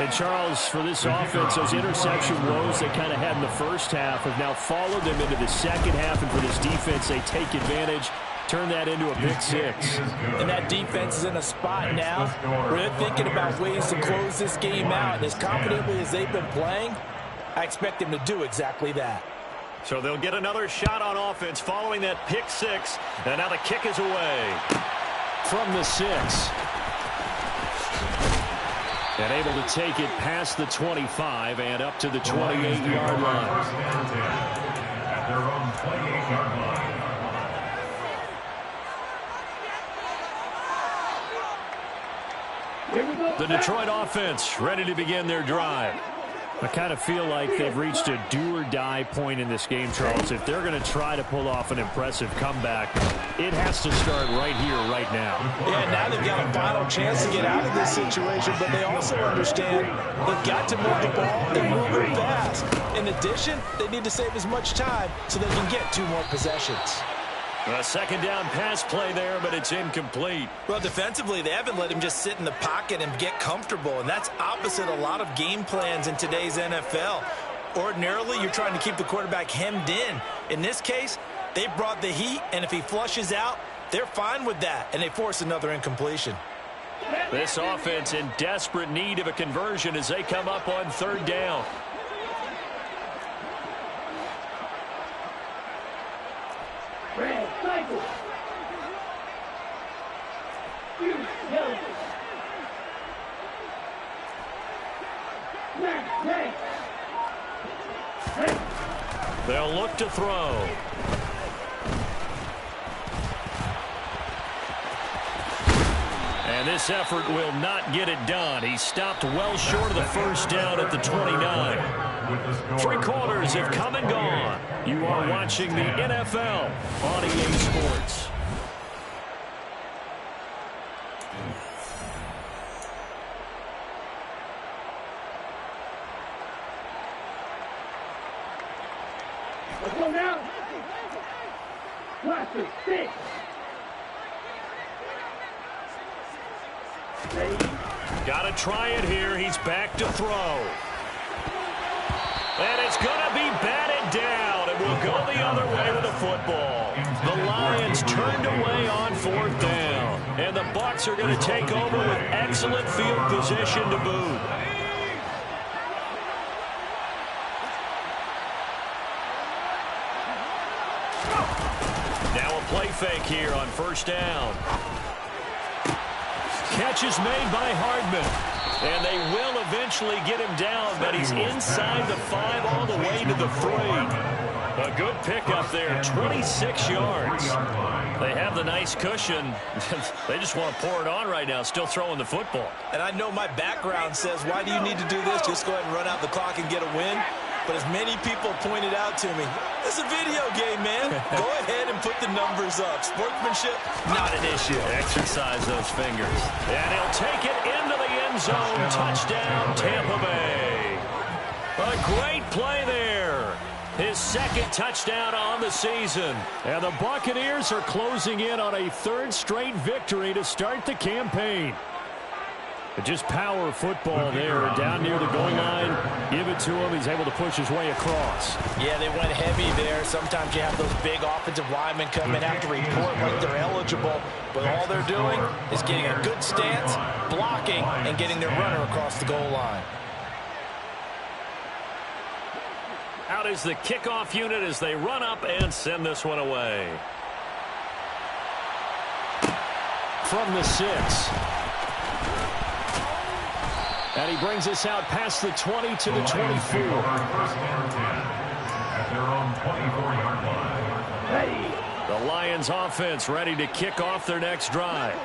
And Charles, for this offense, those interception woes they kind of had in the first half have now followed them into the second half. And for this defense, they take advantage, turn that into a pick six. And that defense is in a spot now where they're thinking about ways to close this game out. And as confidently as they've been playing, I expect them to do exactly that. So they'll get another shot on offense following that pick six. And now the kick is away from the 6. And able to take it past the 25 and up to the 28-yard line. At their own 28-yard line. The Detroit offense ready to begin their drive. I kind of feel like they've reached a do-or-die point in this game, Charles. If they're going to try to pull off an impressive comeback, it has to start right here, right now. Yeah, now they've got a final chance to get out of this situation, but they also understand they've got to move the ball and move it fast. In addition, they need to save as much time so they can get 2 more possessions. A second down pass play there, but it's incomplete. Well, defensively, they haven't let him just sit in the pocket and get comfortable, and that's opposite a lot of game plans in today's NFL. Ordinarily, you're trying to keep the quarterback hemmed in. In this case, they brought the heat, and if he flushes out, they're fine with that, and they force another incompletion. This offense in desperate need of a conversion as they come up on 3rd down. They'll look to throw. And this effort will not get it done. He stopped well short of the first down at the 29. 3 quarters have come and gone. You are watching the NFL on EA Sports. Let's go now. Watch it, 6. Got to try it here. He's back to throw. And it's going to be batted down. It will go the other way with the football. The Lions turned away on 4th down. And the Bucs are going to take over with excellent field position to boot. Now a play fake here on 1st down. Catch is made by Hardman. And they will eventually get him down, but he's inside the 5 all the way to the 3. A good pickup there, 26 yards. They have the nice cushion. They just want to pour it on right now, still throwing the football. And I know my background says, why do you need to do this? Just go ahead and run out the clock and get a win. But as many people pointed out to me, it's a video game, man. Go ahead and put the numbers up. Sportsmanship, not an issue. Exercise those fingers. And he'll take it into the end zone. Touchdown, Tampa Bay. A great play there. His 2nd touchdown on the season. And the Buccaneers are closing in on a 3rd straight victory to start the campaign. But just power football there, down near the goal line. Give it to him. He's able to push his way across. Yeah, they went heavy there. Sometimes you have those big offensive linemen come in, have to report like they're eligible. But all they're doing is getting a good stance, blocking, and getting their runner across the goal line. Out is the kickoff unit as they run up and send this one away. From the 6. And he brings us out past the 20 to the 24. At their own 24-yard line. The Lions offense ready to kick off their next drive.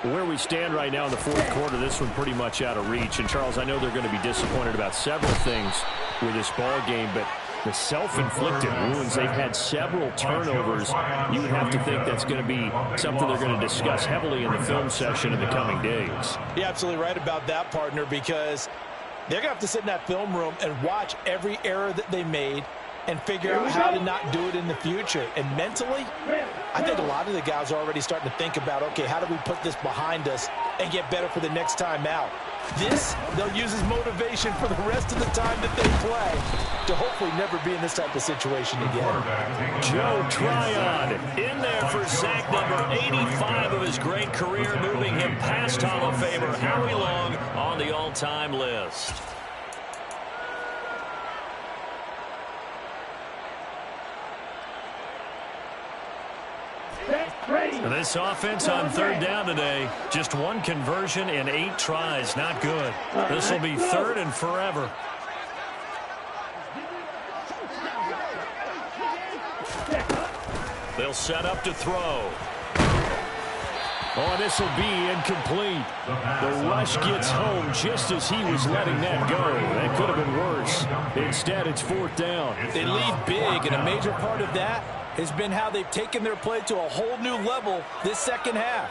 Where we stand right now in the 4th quarter, this one pretty much out of reach. And, Charles, I know they're going to be disappointed about several things with this ball game, but the self-inflicted wounds, they've had several turnovers. You would have to think that's going to be something they're going to discuss heavily in the film session in the coming days. You're absolutely right about that, partner, because they're going to have to sit in that film room and watch every error that they made and figure out how to not do it in the future. And mentally, I think a lot of the guys are already starting to think about, okay, how do we put this behind us and get better for the next time out? This, they'll use as motivation for the rest of the time that they play to hopefully never be in this type of situation again. Joe Tryon in there for sack number 85 of his great career, moving him past Hall of Famer Howie Long on the all-time list. This offense on third down today, just one conversion in 8 tries. Not good. This will be third and forever. They'll set up to throw. Oh, this will be incomplete. The rush gets home just as he was letting that go. That could have been worse. Instead, it's fourth down. They lead big, and a major part of that has been how they've taken their play to a whole new level this second half.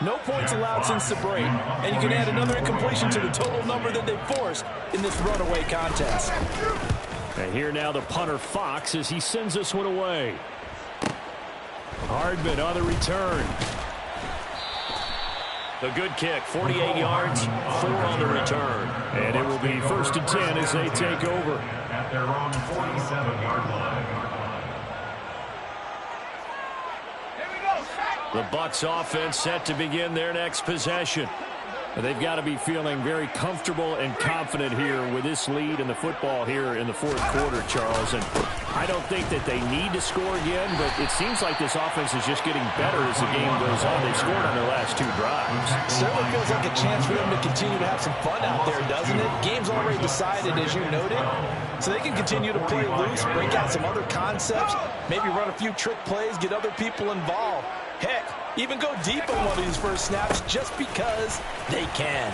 No points allowed since the break, and you can add another incompletion to the total number that they forced in this runaway contest. And here now the punter Fox as he sends this one away. Hardman on the return. A good kick, 48 yards, 4 on the return. And it will be 1st and 10 as they take over. At their own 47-yard line. The Bucs offense set to begin their next possession. They've got to be feeling very comfortable and confident here with this lead in the football here in the fourth quarter, Charles. And I don't think that they need to score again, but it seems like this offense is just getting better as the game goes on. They've scored on their last 2 drives. Certainly feels like a chance for them to continue to have some fun out there, doesn't it? Game's already decided, as you noted, so they can continue to play loose, break out some other concepts, maybe run a few trick plays, get other people involved. Heck, even go deep on one of these first snaps just because they can.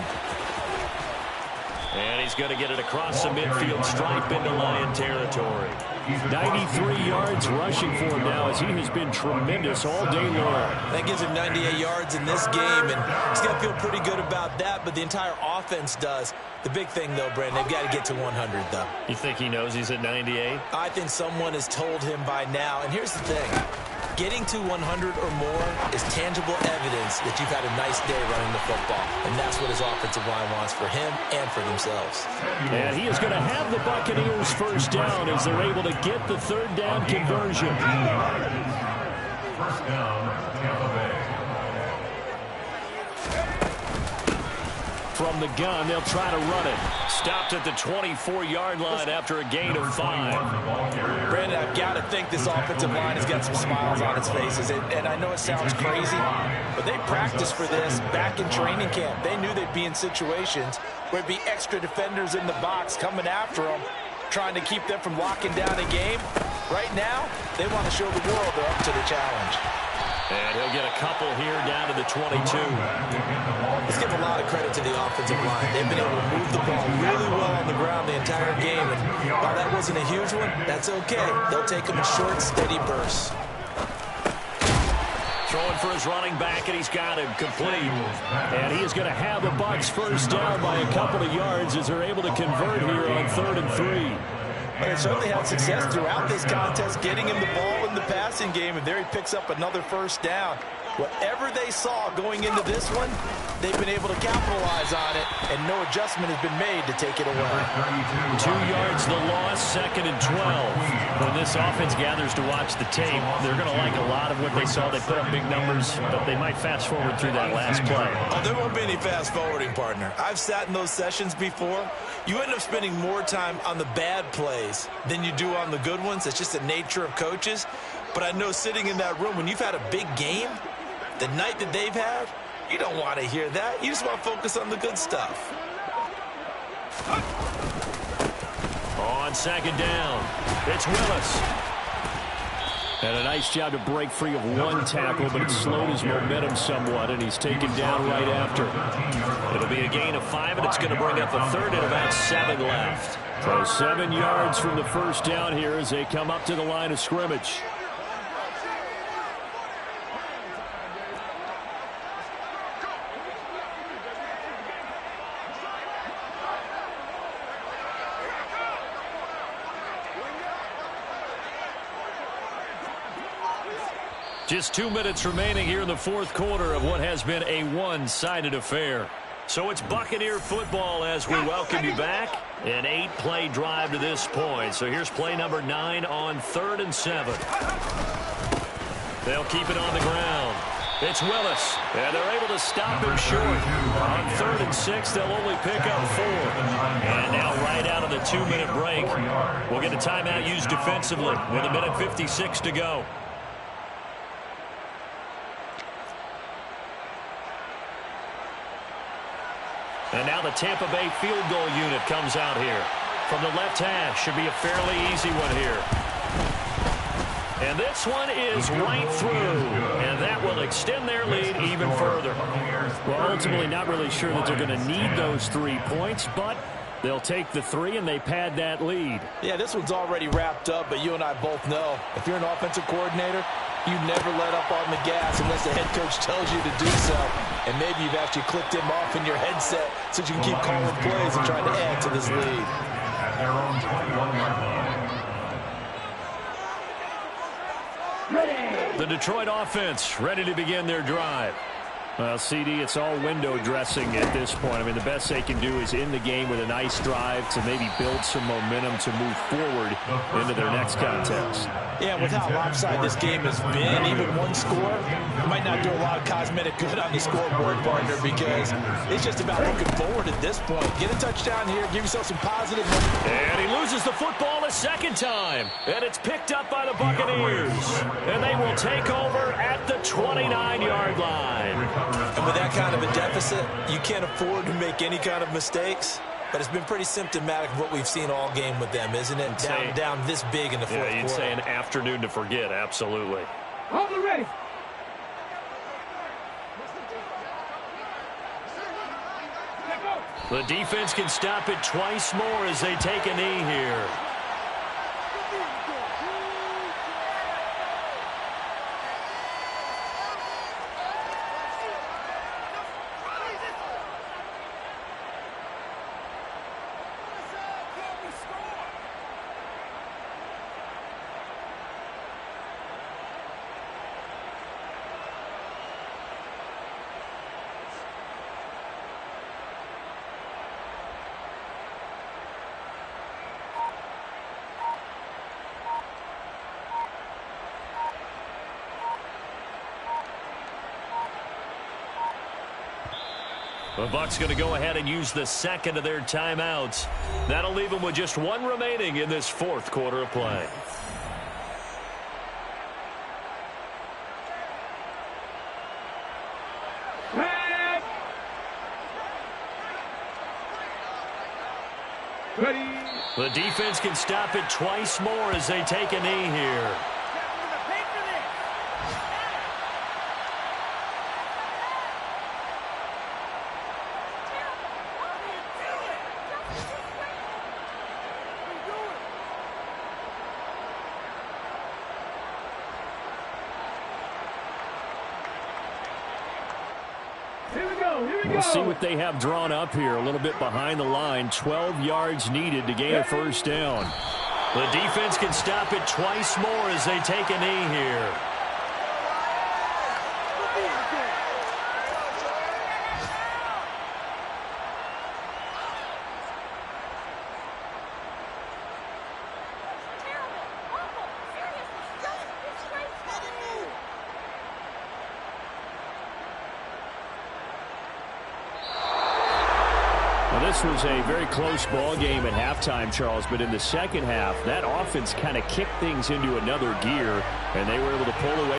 And he's going to get it across the midfield stripe into Lion territory. 93 yards rushing for him now as he has been tremendous all day long. That gives him 98 yards in this game, and he's got to feel pretty good about that, but the entire offense does. The big thing, though, Brandon, they've got to get to 100, though. You think he knows he's at 98? I think someone has told him by now, and here's the thing. Getting to 100 or more is tangible evidence that you've had a nice day running the football, and that's what his offensive line wants for him and for themselves. And he is going to have the Buccaneers first down as they're able to get the third down conversion. First down, Tampa Bay. From the gun, they'll try to run it. Stopped at the 24-yard line after a gain of 5. Brandon, I've got to think this offensive line has got some smiles on its faces. And I know it sounds crazy, but they practiced for this back in training camp. They knew they'd be in situations where it'd be extra defenders in the box coming after them, trying to keep them from locking down a game. Right now, they want to show the world they're up to the challenge. And he'll get a couple here down to the 22. Let's give a lot of credit to the offensive line. They've been able to move the ball really well on the ground the entire game. And while that wasn't a huge one, that's okay. They'll take them in short, steady bursts. Throwing for his running back, and he's got him complete. And he is going to have the Bucs first down by a couple of yards as they're able to convert here on 3rd and 3. And certainly had success throughout this contest, getting him the ball in the passing game, and there he picks up another first down. Whatever they saw going into this one, they've been able to capitalize on it, and no adjustment has been made to take it away. 2 yards the loss, 2nd and 12. When this offense gathers to watch the tape, they're going to like a lot of what they saw. They put up big numbers, but they might fast forward through that last play. Oh, there won't be any fast forwarding, partner. I've sat in those sessions before. You end up spending more time on the bad plays than you do on the good ones. It's just the nature of coaches. But I know sitting in that room, when you've had a big game, the night that they've had, you don't want to hear that. You just want to focus on the good stuff. On 2nd down, it's Willis. And a nice job to break free of one tackle, but it slowed his momentum somewhat, and he's taken down right after. It'll be a gain of 5, and it's going to bring up a 3rd and about 7 left. So 7 yards from the first down here as they come up to the line of scrimmage. Just 2 minutes remaining here in the fourth quarter of what has been a one-sided affair. So it's Buccaneer football as we welcome you back. An 8-play drive to this point. So here's play number 9 on 3rd and 7. They'll keep it on the ground. It's Willis, and they're able to stop him short. On 3rd and 6, they'll only pick up 4. And now right out of the 2-minute break, we'll get a timeout used defensively with 1:56 to go. And now the Tampa Bay field goal unit comes out here. From the left hash, should be a fairly easy one here. And this one is right through, and that will extend their lead even further. Well, ultimately not really sure that they're going to need those 3 points, but they'll take the 3 and they pad that lead. Yeah, this one's already wrapped up, but you and I both know if you're an offensive coordinator, you never let up on the gas unless the head coach tells you to do so. And maybe you've actually clicked him off in your headset so you can keep calling plays and trying to add to this lead. At their own 21-yard line. The Detroit offense ready to begin their drive. Well, CD, it's all window dressing at this point. I mean, the best they can do is in the game with a nice drive to maybe build some momentum to move forward into their next contest. Yeah, with how lopsided this game has been, even one score might not do a lot of cosmetic good on the scoreboard, partner, because it's just about looking forward at this point. Get a touchdown here, give yourself some positive. And he loses the football a second time. And it's picked up by the Buccaneers. And they will take over at the 29-yard line. And with that kind of a deficit, you can't afford to make any kind of mistakes. But it's been pretty symptomatic of what we've seen all game with them, isn't it? Down this big in the fourth quarter. Yeah, you'd say an afternoon to forget, absolutely. Hold it ready. The defense can stop it twice more as they take a knee here. The Bucs going to go ahead and use the second of their timeouts. That'll leave them with just 1 remaining in this fourth quarter of play. Ready. The defense can stop it twice more as they take a knee here. We'll see what they have drawn up here. A little bit behind the line. 12 yards needed to gain a first down. The defense can stop it twice more as they take a knee here. This was a very close ball game at halftime, Charles, but in the second half, that offense kind of kicked things into another gear, and they were able to pull away.